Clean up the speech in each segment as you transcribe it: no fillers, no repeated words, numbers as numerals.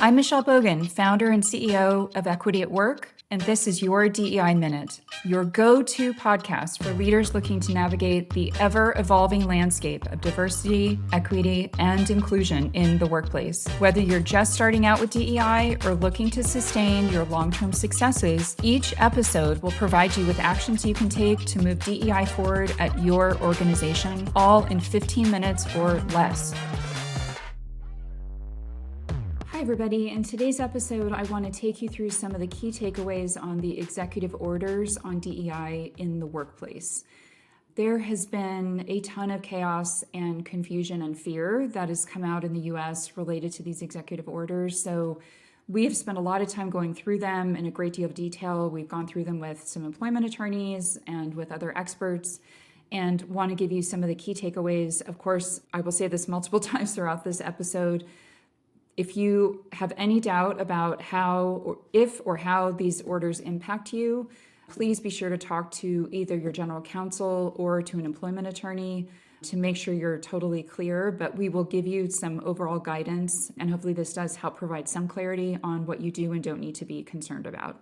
I'm Michelle Bogan, founder and CEO of Equity at Work, and this is your DEI Minute, your go-to podcast for leaders looking to navigate the ever-evolving landscape of diversity, equity, and inclusion in the workplace. Whether you're just starting out with DEI or looking to sustain your long-term successes, each episode will provide you with actions you can take to move DEI forward at your organization, all in 15 minutes or less. Hi, everybody. In today's episode, I want to take you through some of the key takeaways on the executive orders on DEI in the workplace. There has been a ton of chaos and confusion and fear that has come out in the US related to these executive orders. So we have spent a lot of time going through them in a great deal of detail. We've gone through them with some employment attorneys and with other experts, and want to give you some of the key takeaways. Of course, I will say this multiple times throughout this episode. If you have any doubt about if or how these orders impact you, please be sure to talk to either your general counsel or to an employment attorney to make sure you're totally clear. But we will give you some overall guidance, and hopefully this does help provide some clarity on what you do and don't need to be concerned about.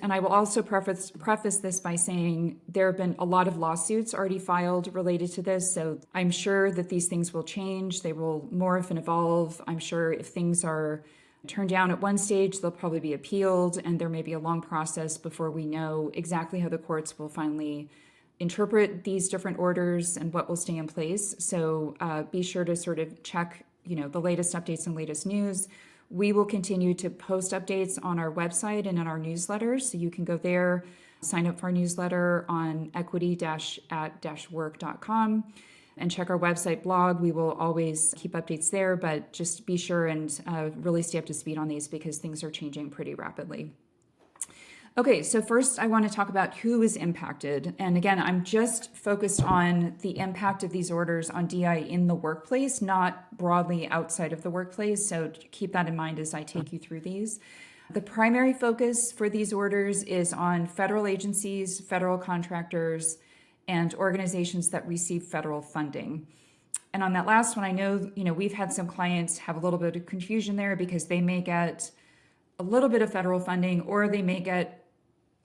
And I will also preface this by saying there have been a lot of lawsuits already filed related to this, so I'm sure that these things will change. They will morph and evolve. I'm sure if things are turned down at one stage, they'll probably be appealed, and there may be a long process before we know exactly how the courts will finally interpret these different orders and what will stay in place. So be sure to sort of check, the latest updates and latest news. We will continue to post updates on our website and in our newsletters, so you can go there, sign up for our newsletter on equity-at-work.com, and check our website blog. We will always keep updates there, but just be sure and really stay up to speed on these because things are changing pretty rapidly. Okay, so first I want to talk about who is impacted. And again, I'm just focused on the impact of these orders on DEI in the workplace, not broadly outside of the workplace. So keep that in mind as I take you through these. The primary focus for these orders is on federal agencies, federal contractors, and organizations that receive federal funding. And on that last one, I know, we've had some clients have a little bit of confusion there because they may get a little bit of federal funding or they may get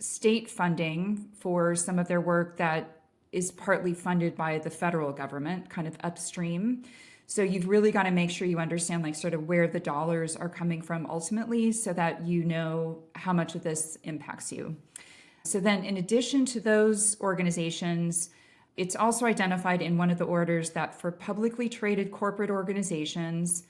state funding for some of their work that is partly funded by the federal government, kind of upstream. So you've really got to make sure you understand sort of where the dollars are coming from ultimately so that you know how much of this impacts you. So then in addition to those organizations, it's also identified in one of the orders that for publicly traded corporate organizations,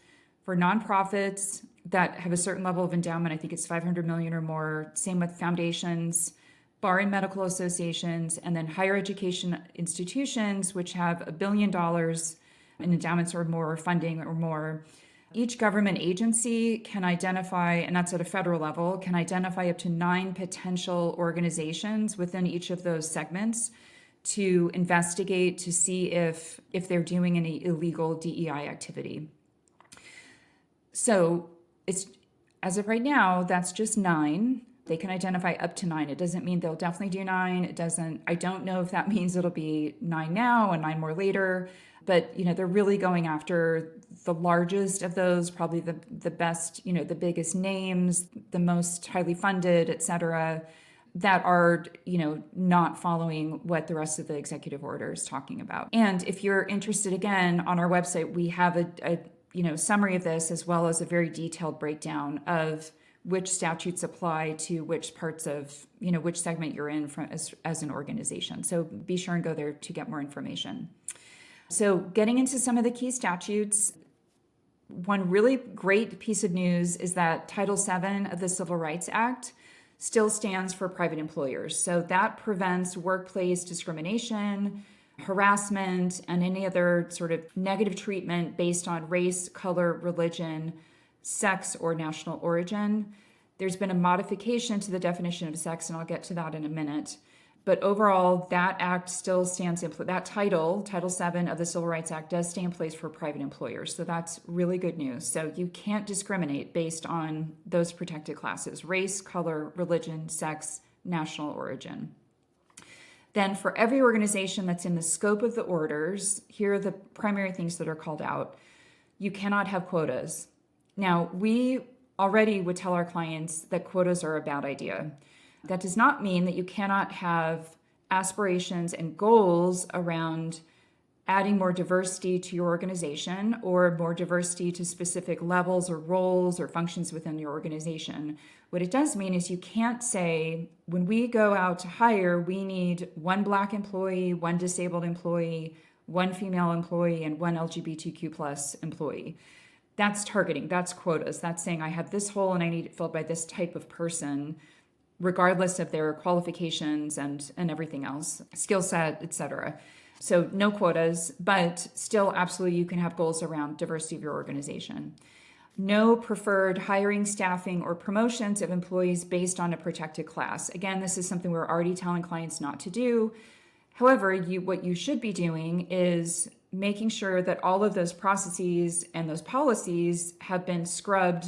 for nonprofits that have a certain level of endowment, I think it's 500 million or more, same with foundations, bar and medical associations, and then higher education institutions, which have $1 billion in endowments or more, or funding or more. Each government agency can identify, and that's at a federal level, can identify up to 9 potential organizations within each of those segments to investigate to see if they're doing any illegal DEI activity. So it's, as of right now, that's just 9. They can identify up to 9. It doesn't mean they'll definitely do 9. I don't know if that means it'll be 9 now and 9 more later, but they're really going after the largest of those, probably the best, the biggest names, the most highly funded, et cetera, that are, not following what the rest of the executive order is talking about. And if you're interested, again, on our website, we have a summary of this, as well as a very detailed breakdown of which statutes apply to which parts of, which segment you're in as an organization. So be sure and go there to get more information. So getting into some of the key statutes, one really great piece of news is that Title VII of the Civil Rights Act still stands for private employers. So that prevents workplace discrimination, harassment, and any other sort of negative treatment based on race, color, religion, sex, or national origin. There's been a modification to the definition of sex, and I'll get to that in a minute. But overall, that act still stands in place. That Title VII of the Civil Rights Act does stay in place for private employers. So that's really good news. So you can't discriminate based on those protected classes: race, color, religion, sex, national origin. Then for every organization that's in the scope of the orders, here are the primary things that are called out. You cannot have quotas. Now, we already would tell our clients that quotas are a bad idea. That does not mean that you cannot have aspirations and goals around adding more diversity to your organization or more diversity to specific levels or roles or functions within your organization. What it does mean is you can't say, when we go out to hire, we need one Black employee, one disabled employee, one female employee, and one LGBTQ plus employee. That's targeting, that's quotas. That's saying I have this hole and I need it filled by this type of person, regardless of their qualifications and everything else, skill set, etc. So no quotas, but still absolutely you can have goals around diversity of your organization. No preferred hiring, staffing, or promotions of employees based on a protected class. Again, this is something we're already telling clients not to do. However, what you should be doing is making sure that all of those processes and those policies have been scrubbed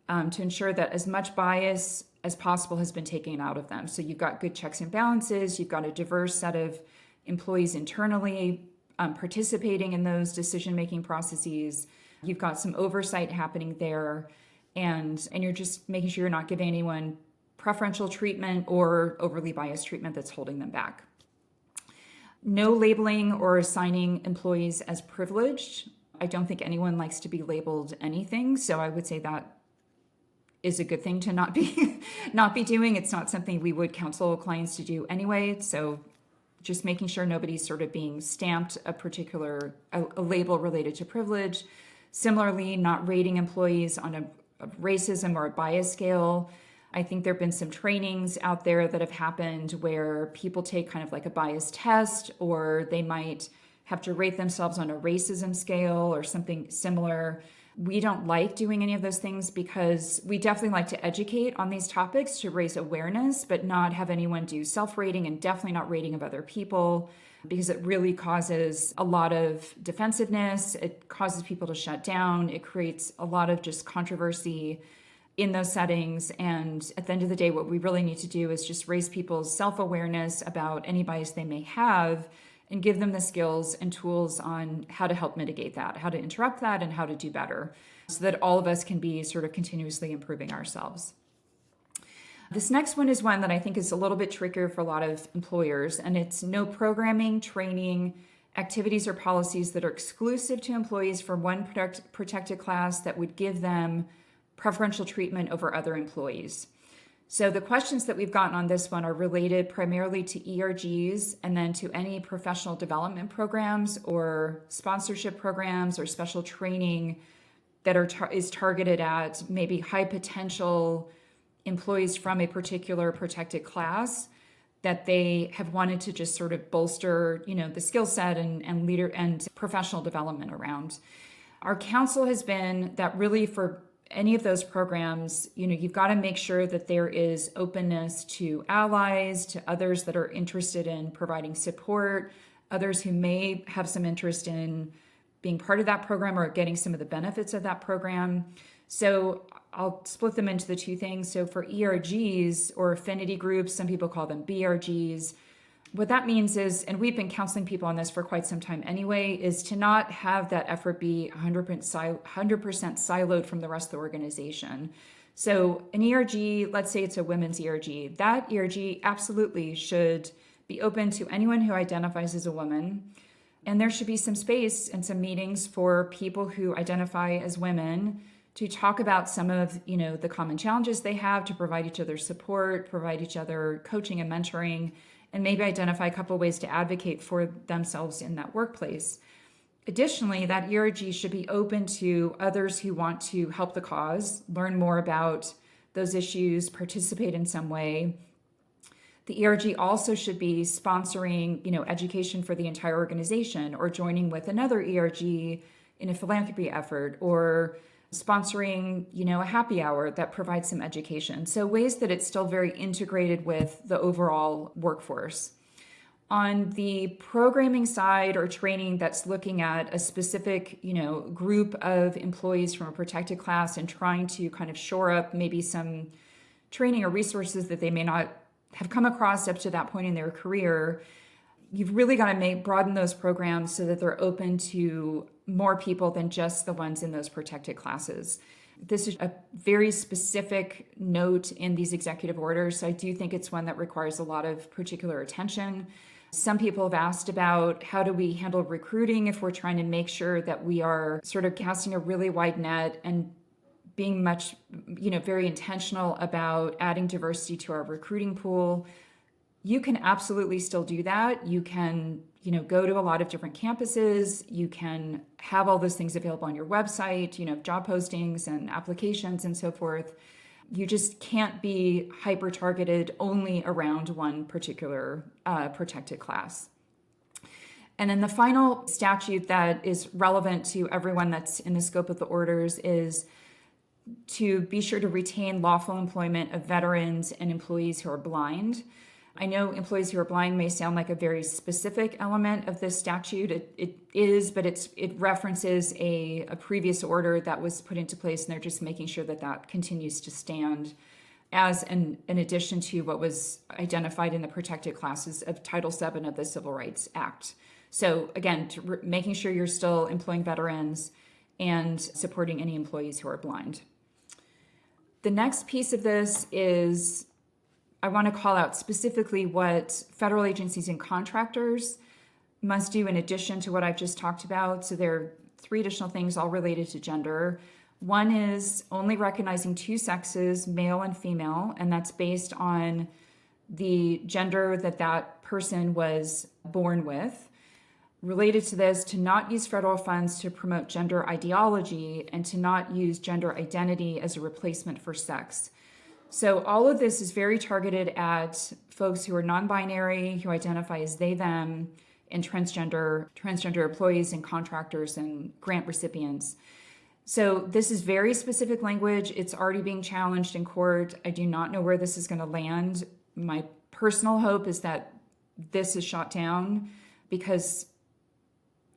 to ensure that as much bias as possible has been taken out of them. So you've got good checks and balances, you've got a diverse set of employees internally participating in those decision-making processes. You've got some oversight happening there, and you're just making sure you're not giving anyone preferential treatment or overly biased treatment that's holding them back. No labeling or assigning employees as privileged. I don't think anyone likes to be labeled anything, so I would say that is a good thing to not be doing. It's not something we would counsel clients to do anyway, so just making sure nobody's sort of being stamped a label related to privilege. Similarly, not rating employees on a racism or a bias scale. I think there have been some trainings out there that have happened where people take kind of like a bias test, or they might have to rate themselves on a racism scale or something similar. We don't like doing any of those things because we definitely like to educate on these topics to raise awareness, but not have anyone do self-rating, and definitely not rating of other people, because it really causes a lot of defensiveness. It causes people to shut down. It creates a lot of just controversy in those settings. And at the end of the day, what we really need to do is just raise people's self-awareness about any bias they may have and give them the skills and tools on how to help mitigate that, how to interrupt that, and how to do better, so that all of us can be sort of continuously improving ourselves. This next one is one that I think is a little bit trickier for a lot of employers, and it's no programming, training, activities, or policies that are exclusive to employees from one protected class that would give them preferential treatment over other employees. So the questions that we've gotten on this one are related primarily to ERGs and then to any professional development programs or sponsorship programs or special training that is targeted at maybe high potential employees from a particular protected class that they have wanted to just sort of bolster, the skill set and leader and professional development around. Our counsel has been that really for any of those programs, you've got to make sure that there is openness to allies, to others that are interested in providing support, others who may have some interest in being part of that program or getting some of the benefits of that program. So I'll split them into the two things. So for ERGs or affinity groups, some people call them BRGs, what that means is, and we've been counseling people on this for quite some time anyway, is to not have that effort be 100% siloed from the rest of the organization. So an ERG, let's say it's a women's ERG, that ERG absolutely should be open to anyone who identifies as a woman. And there should be some space and some meetings for people who identify as women to talk about some of, the common challenges they have, to provide each other support, provide each other coaching and mentoring, and maybe identify a couple of ways to advocate for themselves in that workplace. Additionally, that ERG should be open to others who want to help the cause, learn more about those issues, participate in some way. The ERG also should be sponsoring, education for the entire organization, or joining with another ERG in a philanthropy effort, or sponsoring, a happy hour that provides some education. So ways that it's still very integrated with the overall workforce. On the programming side or training that's looking at a specific, group of employees from a protected class and trying to kind of shore up maybe some training or resources that they may not have come across up to that point in their career, you've really got to broaden those programs so that they're open to more people than just the ones in those protected classes. This is a very specific note in these executive orders. So I do think it's one that requires a lot of particular attention. Some people have asked about how do we handle recruiting if we're trying to make sure that we are sort of casting a really wide net and being much, very intentional about adding diversity to our recruiting pool. You can absolutely still do that. You can, go to a lot of different campuses. You can have all those things available on your website, job postings and applications and so forth. You just can't be hyper targeted only around one particular protected class. And then the final statute that is relevant to everyone that's in the scope of the orders is to be sure to retain lawful employment of veterans and employees who are blind. I know employees who are blind may sound like a very specific element of this statute. It is, but it references a previous order that was put into place, and they're just making sure that that continues to stand as an addition to what was identified in the protected classes of Title VII of the Civil Rights Act. So again, making sure you're still employing veterans and supporting any employees who are blind. The next piece of this is I want to call out specifically what federal agencies and contractors must do in addition to what I've just talked about. So there are 3 additional things all related to gender. One is only recognizing 2 sexes, male and female, and that's based on the gender that person was born with. Related to this, to not use federal funds to promote gender ideology and to not use gender identity as a replacement for sex. So all of this is very targeted at folks who are non-binary, who identify as they, them, and transgender employees and contractors and grant recipients. So this is very specific language. It's already being challenged in court. I do not know where this is going to land. My personal hope is that this is shot down because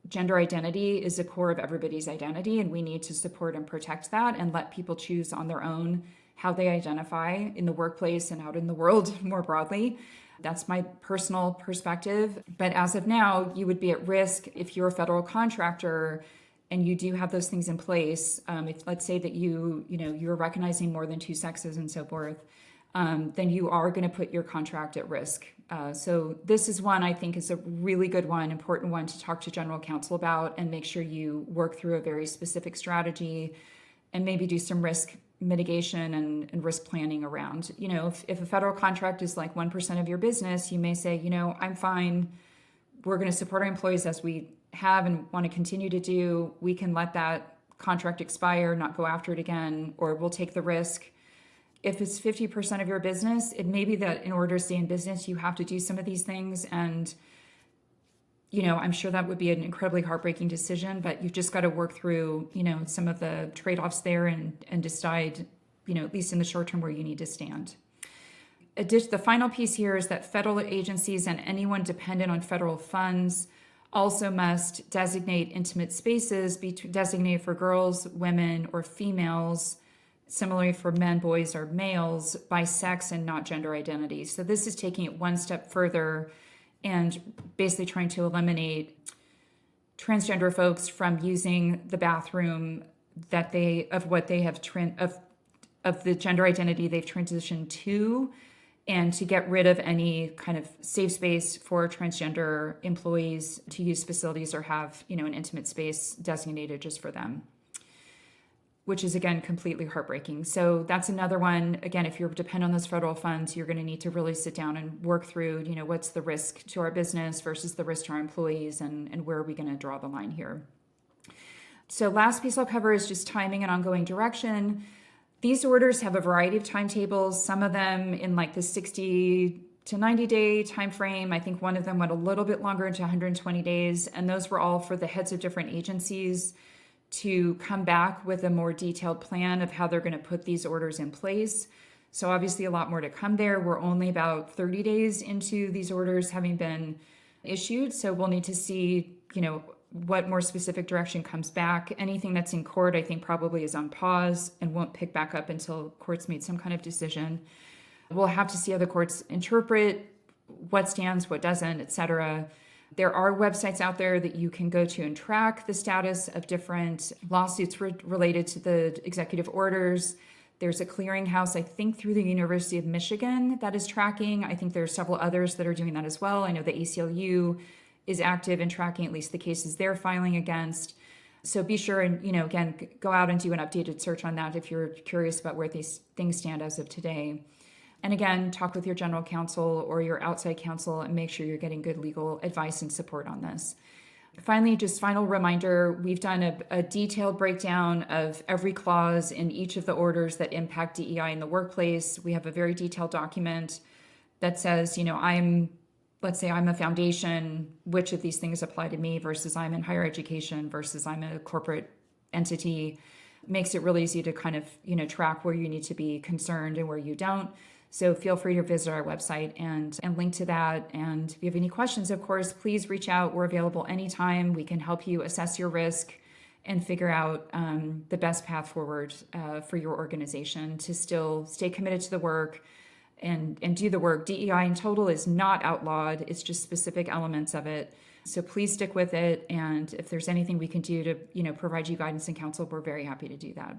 gender identity is the core of everybody's identity, and we need to support and protect that and let people choose on their own how they identify in the workplace and out in the world more broadly. That's my personal perspective. But as of now, you would be at risk if you're a federal contractor and you do have those things in place. If let's say that you're recognizing more than 2 sexes and so forth, then you are going to put your contract at risk. So this is one I think is a really good one, important one to talk to general counsel about and make sure you work through a very specific strategy and maybe do some risk mitigation and risk planning around. If a federal contract is like 1% of your business, you may say, I'm fine. We're going to support our employees as we have and want to continue to do. We can let that contract expire, not go after it again, or we'll take the risk. If it's 50% of your business, it may be that in order to stay in business, you have to do some of these things. And, I'm sure that would be an incredibly heartbreaking decision, but you've just got to work through, some of the trade-offs there and decide, at least in the short term where you need to stand. The final piece here is that federal agencies and anyone dependent on federal funds also must designate intimate spaces designated for girls, women, or females, similarly for men, boys, or males by sex and not gender identity. So this is taking it one step further and basically trying to eliminate transgender folks from using the bathroom of the gender identity they've transitioned to, and to get rid of any kind of safe space for transgender employees to use facilities or have, an intimate space designated just for them, which is, again, completely heartbreaking. So that's another one. Again, if you're dependent on those federal funds, you're going to need to really sit down and work through, what's the risk to our business versus the risk to our employees, and where are we going to draw the line here. So last piece I'll cover is just timing and ongoing direction. These orders have a variety of timetables, some of them in like the 60 to 90 day time frame. I think one of them went a little bit longer, into 120 days, and those were all for the heads of different agencies to come back with a more detailed plan of how they're going to put these orders in place. So obviously a lot more to come there. We're only about 30 days into these orders having been issued. So we'll need to see, what more specific direction comes back. Anything that's in court, I think probably is on pause and won't pick back up until court's made some kind of decision. We'll have to see how the courts interpret what stands, what doesn't, et cetera. There are websites out there that you can go to and track the status of different lawsuits related to the executive orders. There's a clearinghouse, I think, through the University of Michigan that is tracking. I think there are several others that are doing that as well. I know the ACLU is active in tracking at least the cases they're filing against. So be sure and, again, go out and do an updated search on that if you're curious about where these things stand as of today. And again, talk with your general counsel or your outside counsel and make sure you're getting good legal advice and support on this. Finally, just final reminder, we've done a detailed breakdown of every clause in each of the orders that impact DEI in the workplace. We have a very detailed document that says, let's say I'm a foundation, which of these things apply to me versus I'm in higher education versus I'm a corporate entity. Makes it really easy to kind of, track where you need to be concerned and where you don't. So feel free to visit our website and link to that. And if you have any questions, of course, please reach out. We're available anytime. We can help you assess your risk and figure out the best path forward for your organization to still stay committed to the work and do the work. DEI in total is not outlawed. It's just specific elements of it. So please stick with it. And if there's anything we can do to, provide you guidance and counsel, we're very happy to do that.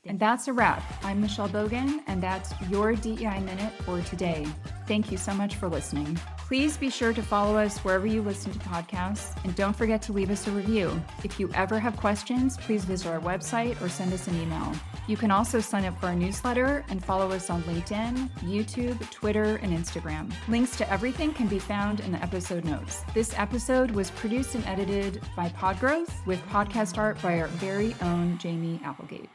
And that's a wrap. I'm Michelle Bogan, and that's your DEI Minute for today. Thank you so much for listening. Please be sure to follow us wherever you listen to podcasts, and don't forget to leave us a review. If you ever have questions, please visit our website or send us an email. You can also sign up for our newsletter and follow us on LinkedIn, YouTube, Twitter, and Instagram. Links to everything can be found in the episode notes. This episode was produced and edited by Podgrowth with podcast art by our very own Jamie Applegate.